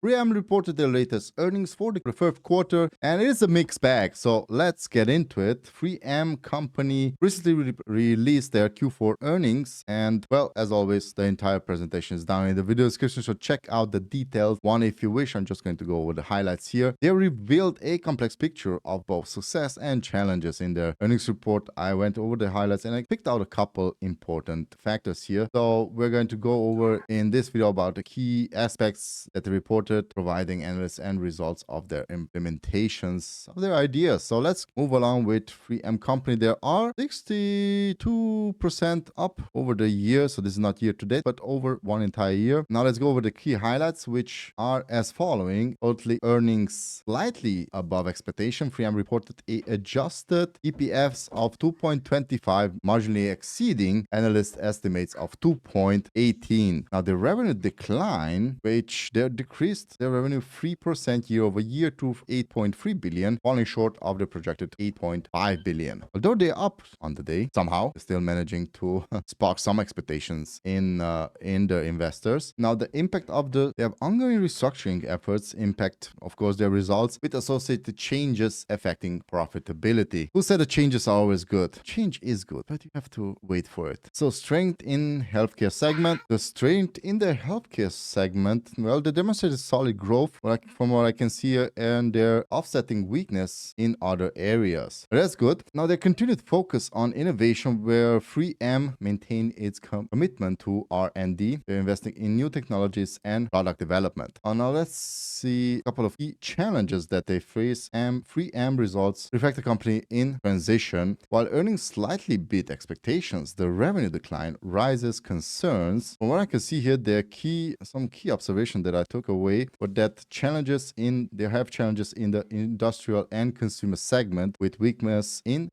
3M reported their latest earnings for the third quarter, and it is a mixed bag. So let's get into it. 3M company recently released their Q4 earnings, and well, as always, the entire presentation is down in the video description. So check out the detailed one if you wish. I'm just going to go over the highlights here. They revealed a complex picture of both success and challenges in their earnings report. I went over the highlights and I picked out a couple important factors here. So we're going to go over in this video about the key aspects that they reported, providing analysts and results of their implementations of their ideas. So let's move along with 3M company. There are 62% up over the year. So this is not year to date, but over one entire year. Now let's go over the key highlights, which are as following. Quarterly earnings slightly above expectation. 3M reported a adjusted EPS of 2.25, marginally exceeding analyst estimates of 2.18. Now the revenue decline, which they decreased their revenue 3% year over year to 8.3 billion, falling short of the projected 8.5 billion. Although they're up on the day, somehow they're still managing to spark some expectations in the investors. Now the impact of they have ongoing restructuring efforts impact, of course, their results with associated changes affecting profitability. Who said the changes are always good? Change is good, but you have to wait for it. So strength in healthcare segment. The strength in the healthcare segment, well, they demonstrated solid growth from what I can see here, and they're offsetting weakness in other areas. That's good. Now they continued focus on innovation where 3M maintained its commitment to R&D. They're investing in new technologies and product development. Now let's see a couple of key challenges that they face. 3M results reflect the company in transition. While earnings slightly beat expectations, the revenue decline rises concerns. From what I can see here, some key observation that I took away were that they have challenges in the industrial and consumer segment, with weakness in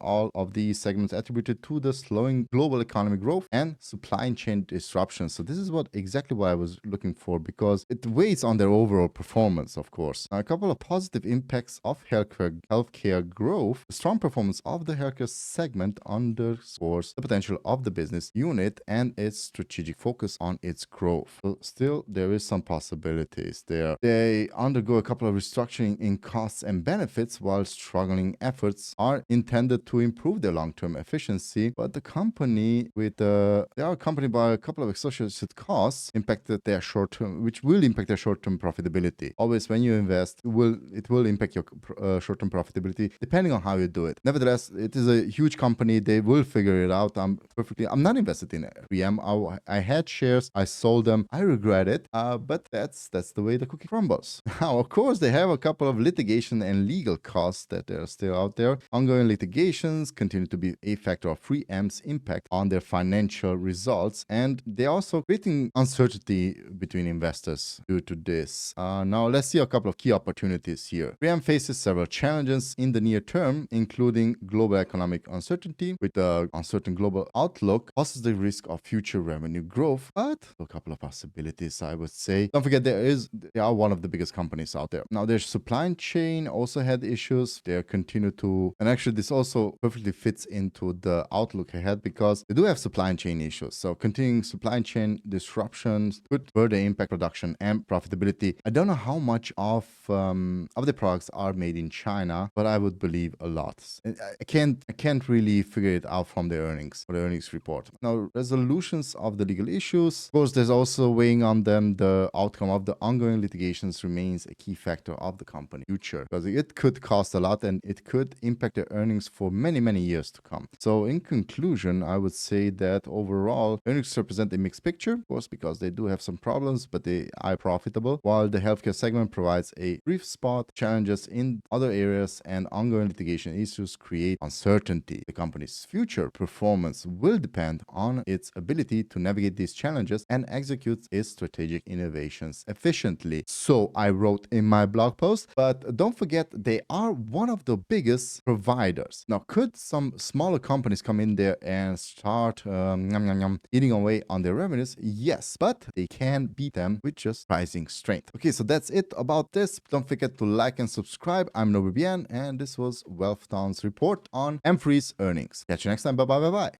all of these segments attributed to the slowing global economic growth and supply chain disruptions. So this is exactly what I was looking for, because it weighs on their overall performance, of course. Now, a couple of positive impacts of healthcare growth. The strong performance of the healthcare segment underscores the potential of the business unit and its strategic focus on its growth. So still, there is some possibilities there. They undergo a couple of restructuring in costs and benefits, while struggling efforts are intended to improve their long-term efficiency. But the company they are accompanied by a couple of associated costs which will impact their short-term profitability. Always when you invest, it will impact your short-term profitability depending on how you do it. Nevertheless, it is a huge company. They will figure it out. I'm not invested in 3M. I had shares. I sold them. I regret it. But that's the way the cookie crumbles. Now, of course, they have a couple of litigation and legal costs that are still out there. Ongoing litigations continue to be a factor of 3M's impact on their financial results, and they're also creating uncertainty between investors due to this. Now, let's see a couple of key opportunities here. 3M faces several challenges in the near term, including global economic uncertainty. With the uncertain global outlook, poses the risk of future revenue growth, but a couple of possibilities, I would say. Don't forget, they are one of the biggest companies out there. Now, their supply chain also had issues. They continue to, and actually, this also perfectly fits into the outlook ahead, because they do have supply chain issues. So continuing supply chain disruptions could further impact production and profitability. I don't know how much of the products are made in China, but I would believe a lot. I can't really figure it out from the earnings report. Now, resolutions of the legal issues. Of course, there's also weighing on them. The outcome of the ongoing litigations remains a key factor of the company's future, because it could cost a lot and it could impact their earnings for many, many years to come. So in conclusion, I would say that overall, earnings represent a mixed picture, of course, because they do have some problems, but they are profitable, while the healthcare segment provides a brief spot. Challenges in other areas and ongoing litigation issues create uncertainty. The company's future performance will depend on its ability to navigate these challenges and execute its strategic innovations efficiently. So I wrote in my blog post, but don't forget, they are one of the biggest providers. Now, could some smaller companies come in there and start eating away on their revenues? Yes, but they can beat them with just pricing strength. Okay, so that's it about this. Don't forget to like and subscribe. I'm Norbert Bien, and this was Wealth Town's report on M3's earnings. Catch you next time. Bye bye.